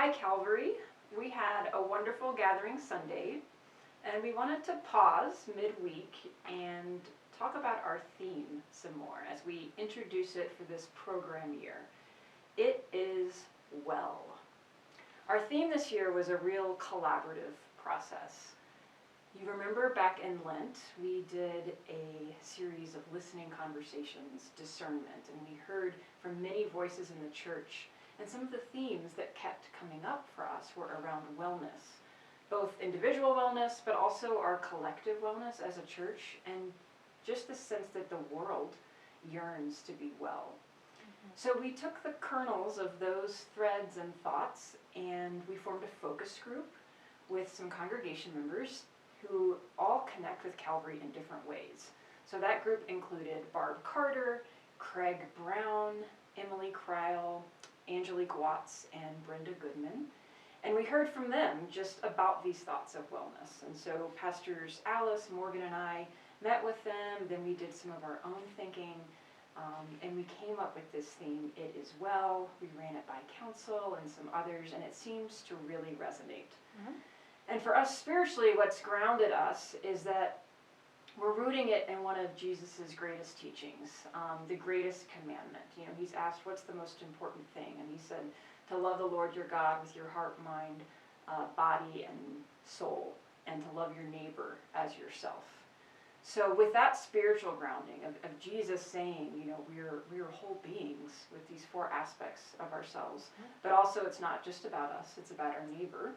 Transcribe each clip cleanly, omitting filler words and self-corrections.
Hi Calvary. We had a wonderful gathering Sunday, and we wanted to pause midweek and talk about our theme some more as we introduce it for this program year. It is well. Our theme this year was a real collaborative process. You remember back in Lent, we did a series of listening conversations, discernment, and we heard from many voices in the church. And some of the themes that kept coming up for us were around wellness, both individual wellness, but also our collective wellness as a church, and just the sense that the world yearns to be well. So we took the kernels of those threads and thoughts, and we formed a focus group with some congregation members who all connect with Calvary in different ways. So that group included Barb Carter, Craig Brown, Emily Kreil, Angelique Watts, and Brenda Goodman. And we heard from them just about these thoughts of wellness. And so Pastors Alice, Morgan, and I met with them. Then we did some of our own thinking. And we came up with this theme, It Is Well. We ran it by council and some others, and it seems to really resonate. Mm-hmm. And for us spiritually, what's grounded us is that we're rooting it in one of Jesus's greatest teachings, the greatest commandment. You know, he's asked, what's the most important thing? And he said, to love the Lord your God with your heart, mind, body, and soul, and to love your neighbor as yourself. So with that spiritual grounding of Jesus saying, you know, we're whole beings with these four aspects of ourselves, but also it's not just about us, it's about our neighbor.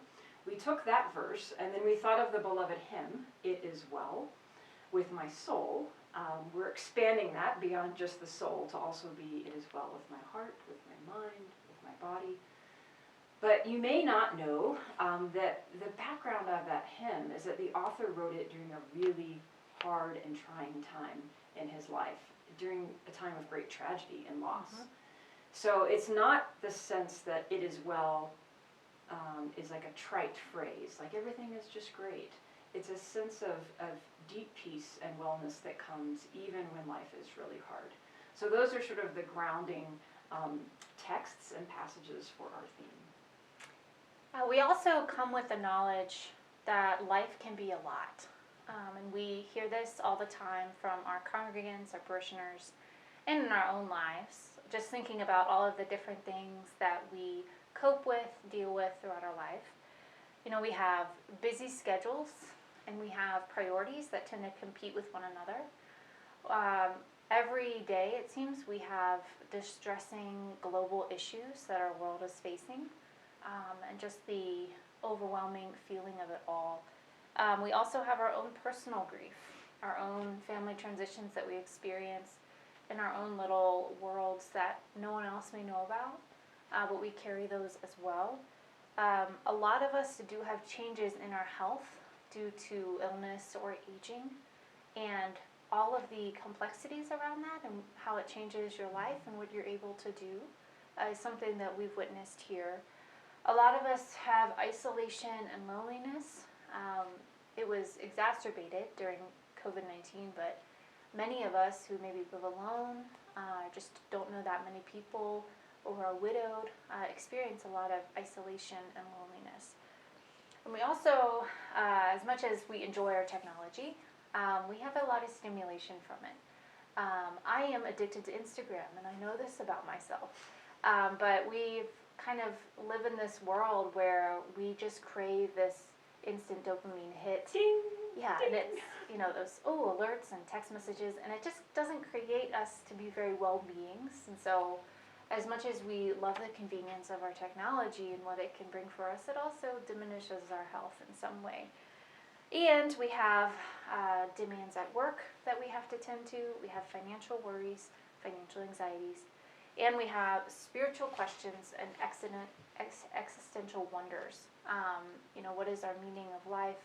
We took that verse, and then we thought of the beloved hymn, It Is Well, with my soul. We're expanding that beyond just the soul to also be It Is Well with my heart, with my mind, with my body. But you may not know that the background of that hymn is that the author wrote it during a really hard and trying time in his life, during a time of great tragedy and loss. Mm-hmm. So it's not the sense that it is well is like a trite phrase, like everything is just great. It's a sense of deep peace and wellness that comes even when life is really hard. So those are sort of the grounding texts and passages for our theme. We also come with the knowledge that life can be a lot. And we hear this all the time from our congregants, our parishioners, and in our own lives. Just thinking about all of the different things that we cope with, deal with throughout our life. You know, we have busy schedules, and we have priorities that tend to compete with one another. Every day, it seems, we have distressing global issues that our world is facing, and just the overwhelming feeling of it all. We also have our own personal grief, our own family transitions that we experience in our own little worlds that no one else may know about, but we carry those as well. A lot of us do have changes in our health due to illness or aging, and all of the complexities around that and how it changes your life and what you're able to do is something that we've witnessed here. A lot of us have isolation and loneliness. It was exacerbated during COVID-19, but many of us who maybe live alone, just don't know that many people, or are widowed, experience a lot of isolation and loneliness. And we also, as much as we enjoy our technology, we have a lot of stimulation from it. I am addicted to Instagram, and I know this about myself, but we kind of live in this world where we just crave this instant dopamine hit. Ding, yeah, ding. And it's, you know, those alerts and text messages, and it just doesn't create us to be very well beings. And so as much as we love the convenience of our technology and what it can bring for us, it also diminishes our health in some way. And we have demands at work that we have to tend to. We have financial worries, financial anxieties, and we have spiritual questions and existential wonders. You know, what is our meaning of life?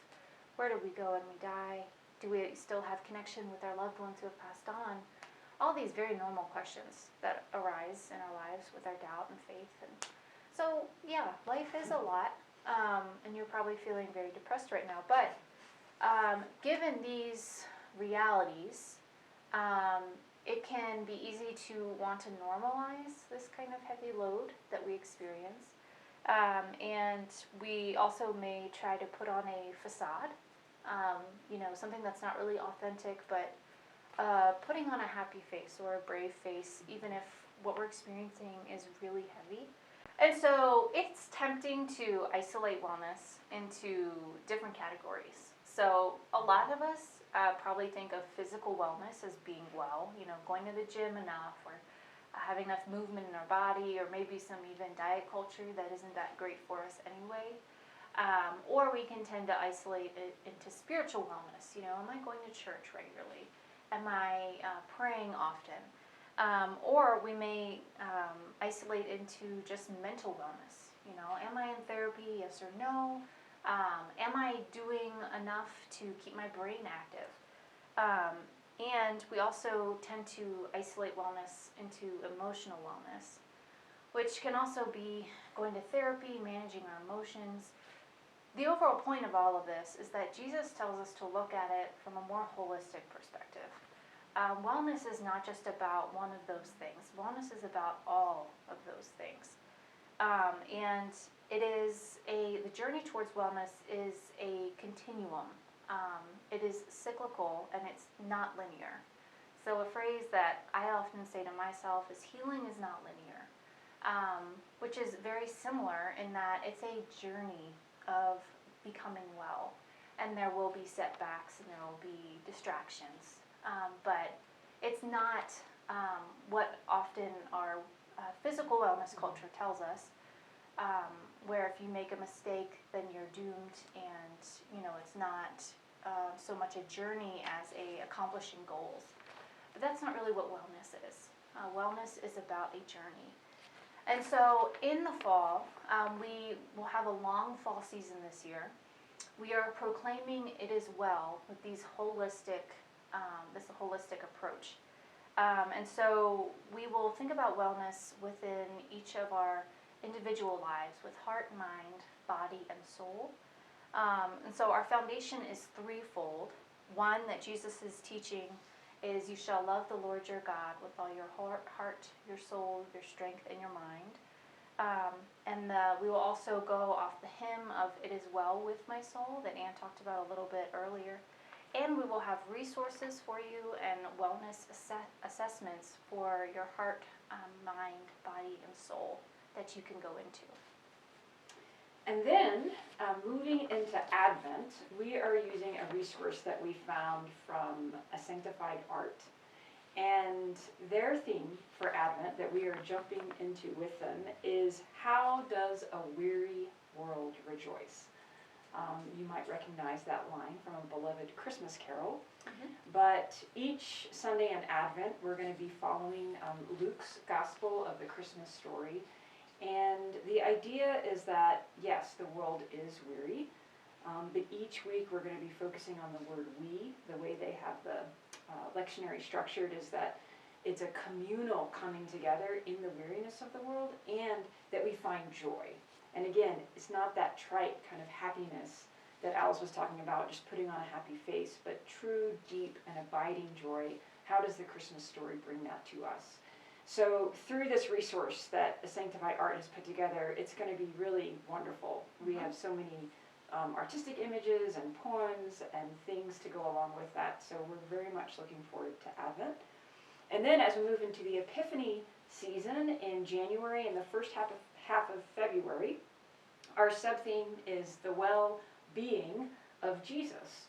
Where do we go when we die? Do we still have connection with our loved ones who have passed on? All these very normal questions that arise in our lives with our doubt and faith. And so, yeah, life is a lot, and you're probably feeling very depressed right now. But given these realities, it can be easy to want to normalize this kind of heavy load that we experience. And we also may try to put on a facade, something that's not really authentic, but putting on a happy face or a brave face, even if what we're experiencing is really heavy. And so it's tempting to isolate wellness into different categories. So a lot of us probably think of physical wellness as being well, going to the gym enough, or having enough movement in our body, or maybe some even diet culture that isn't that great for us anyway. Or we can tend to isolate it into spiritual wellness. Am I going to church regularly? Am I praying often? Or we may isolate into just mental wellness. Am I in therapy? Yes or no? Am I doing enough to keep my brain active? And we also tend to isolate wellness into emotional wellness, which can also be going to therapy, managing our emotions. The overall point of all of this is that Jesus tells us to look at it from a more holistic perspective. Wellness is not just about one of those things. Wellness is about all of those things. And the journey towards wellness is a continuum. It is cyclical and it's not linear. So a phrase that I often say to myself is healing is not linear, which is very similar in that it's a journey of becoming well. And there will be setbacks and there will be distractions. But it's not what often our physical wellness culture tells us, where if you make a mistake, then you're doomed, and it's not so much a journey as accomplishing goals. But that's not really what wellness is. Wellness is about a journey. And so in the fall, we will have a long fall season this year. We are proclaiming it is well with this holistic approach. And so we will think about wellness within each of our individual lives with heart, mind, body, and soul. And so our foundation is threefold. One that Jesus is teaching is you shall love the Lord your God with all your heart, your soul, your strength, and your mind. We will also go off the hymn of It Is Well With My Soul that Ann talked about a little bit earlier. And we will have resources for you and wellness assessments for your heart, mind, body, and soul that you can go into. And then, moving into Advent, we are using a resource that we found from A Sanctified Art. And their theme for Advent that we are jumping into with them is How Does a Weary World Rejoice? You might recognize that line from a beloved Christmas carol. Mm-hmm. But each Sunday in Advent, we're going to be following Luke's Gospel of the Christmas story. And the idea is that, yes, the world is weary, but each week we're going to be focusing on the word we. The way they have the lectionary structured is that it's a communal coming together in the weariness of the world, and that we find joy. And again, it's not that trite kind of happiness that Alice was talking about, just putting on a happy face, but true, deep, and abiding joy. How does the Christmas story bring that to us? So through this resource that A Sanctified Art has put together, it's going to be really wonderful. We have so many artistic images and poems and things to go along with that, so we're very much looking forward to Advent. And then as we move into the Epiphany season in January and the first half of February, our sub-theme is the well-being of Jesus.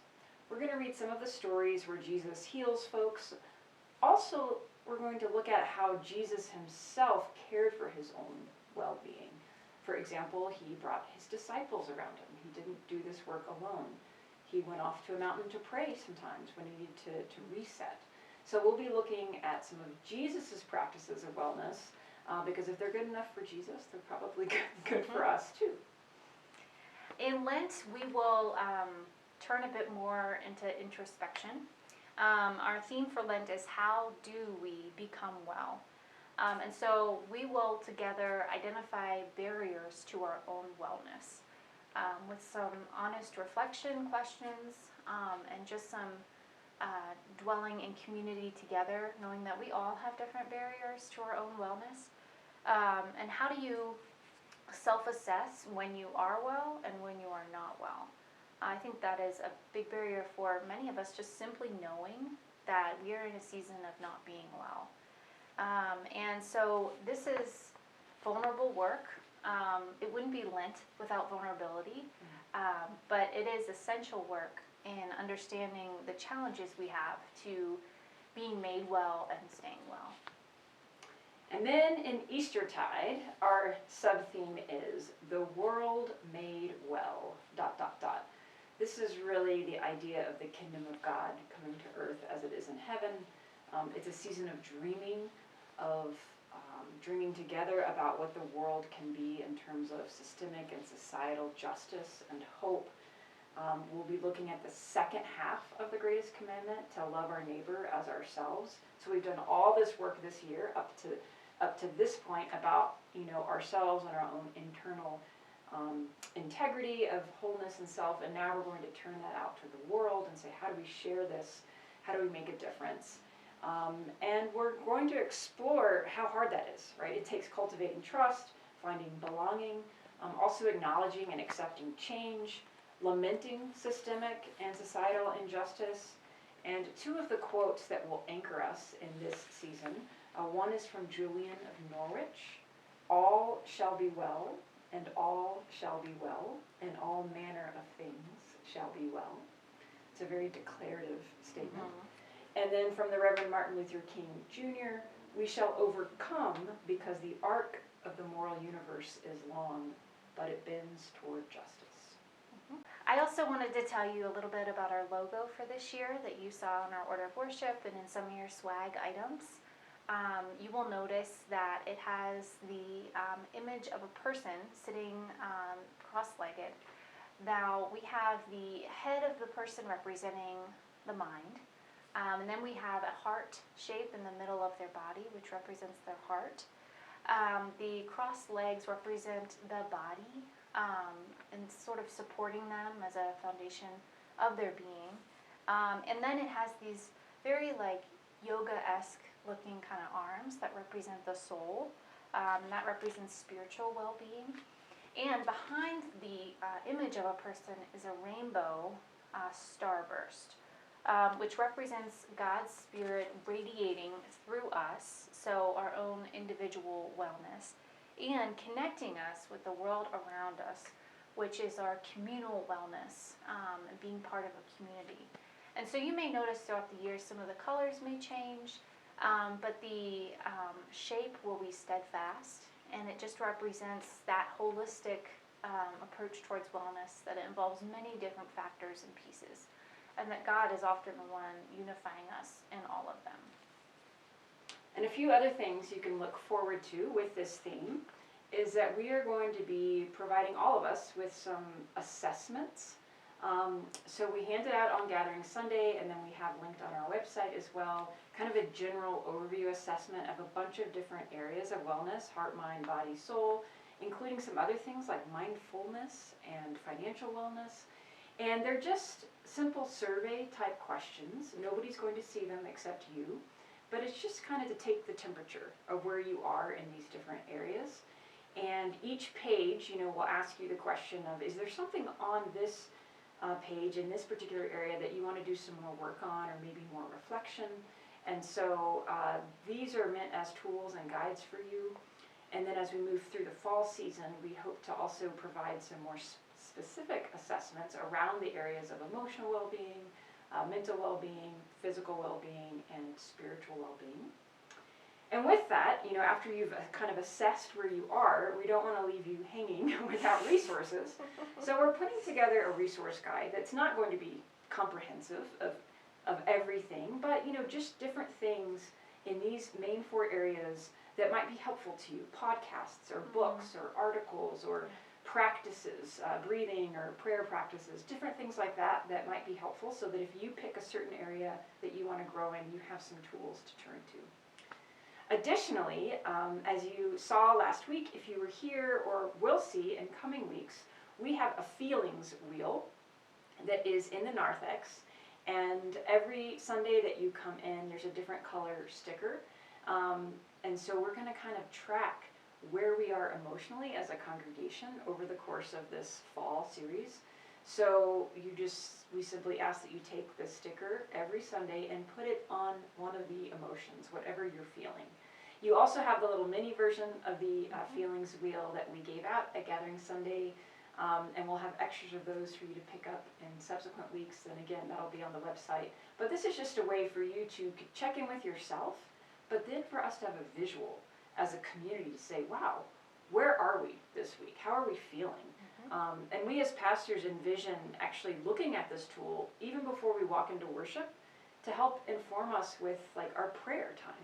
We're going to read some of the stories where Jesus heals folks. Also, we're going to look at how Jesus himself cared for his own well-being. For example, he brought his disciples around him. He didn't do this work alone. He went off to a mountain to pray sometimes when he needed to reset. So we'll be looking at some of Jesus' practices of wellness, because if they're good enough for Jesus, they're probably good for us too. In Lent, we will turn a bit more into introspection. Our theme for Lent is how do we become well? And so we will together identify barriers to our own wellness with some honest reflection questions and just some dwelling in community together, knowing that we all have different barriers to our own wellness. And how do you self-assess when you are well and when you are not well. I think that is a big barrier for many of us, just simply knowing that we are in a season of not being well. And so this is vulnerable work. It wouldn't be Lent without vulnerability, but it is essential work in understanding the challenges we have to being made well and staying well. And then in Eastertide, our sub-theme is the world made well, ... This is really the idea of the kingdom of God coming to earth as it is in heaven. It's a season of dreaming together about what the world can be in terms of systemic and societal justice and hope. We'll be looking at the second half of the greatest commandment, to love our neighbor as ourselves. So we've done all this work this year up to this point about ourselves and our own internal integrity of wholeness and self, and now we're going to turn that out to the world and say, how do we share this? How do we make a difference? And we're going to explore how hard that is, right? It takes cultivating trust, finding belonging, also acknowledging and accepting change, lamenting systemic and societal injustice. And two of the quotes that will anchor us in this season, one is from Julian of Norwich: all shall be well, and all shall be well, and all manner of things shall be well. It's a very declarative statement. And then from the Reverend Martin Luther King Jr., we shall overcome because the arc of the moral universe is long, but it bends toward justice. I also wanted to tell you a little bit about our logo for this year that you saw in our order of worship and in some of your swag items. You will notice that it has the image of a person sitting cross-legged. Now we have the head of the person representing the mind, and then we have a heart shape in the middle of their body, which represents their heart. The crossed legs represent the body, and sort of supporting them as a foundation of their being. And then it has these very yoga-esque looking kind of arms that represent the soul. That represents spiritual well-being. And behind the image of a person is a rainbow starburst, which represents God's Spirit radiating through us, so our own individual wellness, and connecting us with the world around us, which is our communal wellness, and being part of a community. And so you may notice throughout the year some of the colors may change, but the shape will be steadfast, and it just represents that holistic approach towards wellness, that it involves many different factors and pieces, and that God is often the one unifying us in all of them. And a few other things you can look forward to with this theme is that we are going to be providing all of us with some assessments. So we hand it out on Gathering Sunday, and then we have linked on our website as well, kind of a general overview assessment of a bunch of different areas of wellness: heart, mind, body, soul, including some other things like mindfulness and financial wellness. And they're just simple survey type questions. Nobody's going to see them except you, but it's just kind of to take the temperature of where you are in these different areas. And each page, will ask you the question of, is there something on this page in this particular area that you want to do some more work on, or maybe more reflection? And so these are meant as tools and guides for you. And then as we move through the fall season, we hope to also provide some more specific assessments around the areas of emotional well-being, mental well-being, physical well-being, and spiritual well-being. And with that, after you've kind of assessed where you are, we don't want to leave you hanging without resources. So we're putting together a resource guide that's not going to be comprehensive of everything, but just different things in these main 4 areas that might be helpful to you: podcasts or books or articles or practices, breathing or prayer practices, different things like that that might be helpful, so that if you pick a certain area that you want to grow in, you have some tools to turn to. Additionally, as you saw last week, if you were here or will see in coming weeks, we have a feelings wheel that is in the narthex, and every Sunday that you come in, there's a different color sticker, and so we're going to kind of track where we are emotionally as a congregation over the course of this fall series. So we simply ask that you take the sticker every Sunday and put it on one of the emotions, whatever you're feeling. You also have the little mini version of the feelings wheel that we gave out at Gathering Sunday, and we'll have extras of those for you to pick up in subsequent weeks. And again, that'll be on the website. But this is just a way for you to check in with yourself, but then for us to have a visual as a community to say, wow, where are we this week? How are we feeling? And we as pastors envision actually looking at this tool even before we walk into worship to help inform us with like our prayer time.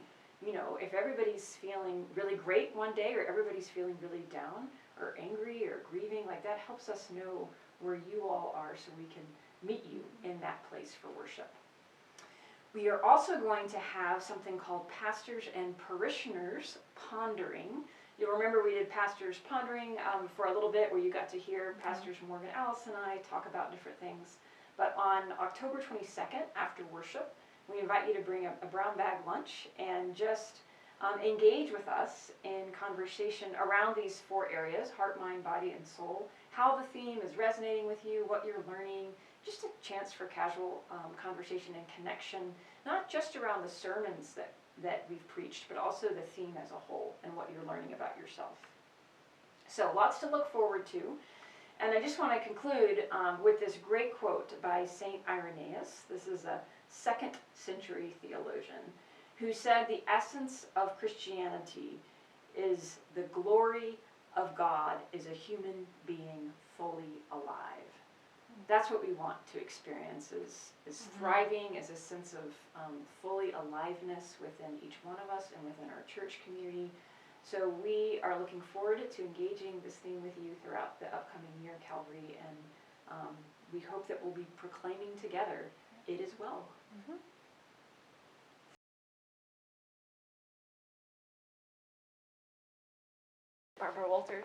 You know, if everybody's feeling really great one day or everybody's feeling really down or angry or grieving, like that helps us know where you all are so we can meet you in that place for worship. We are also going to have something called Pastors and Parishioners Pondering. You'll remember we did Pastors Pondering for a little bit where you got to hear Pastors Morgan Ellis and I talk about different things. But on October 22nd, after worship, we invite you to bring a brown bag lunch and just engage with us in conversation around these 4 areas: heart, mind, body, and soul. How the theme is resonating with you, what you're learning, just a chance for casual conversation and connection, not just around the sermons that we've preached, but also the theme as a whole and what you're learning about yourself. So lots to look forward to. And I just want to conclude with this great quote by St. Irenaeus. This is a 2nd century theologian who said the essence of Christianity is the glory of God is a human being fully alive. That's what we want to experience is thriving, as a sense of fully aliveness within each one of us and within our church community. So we are looking forward to engaging this theme with you throughout the upcoming year, Calvary, and we hope that we'll be proclaiming together, it is well. Barbara Walters.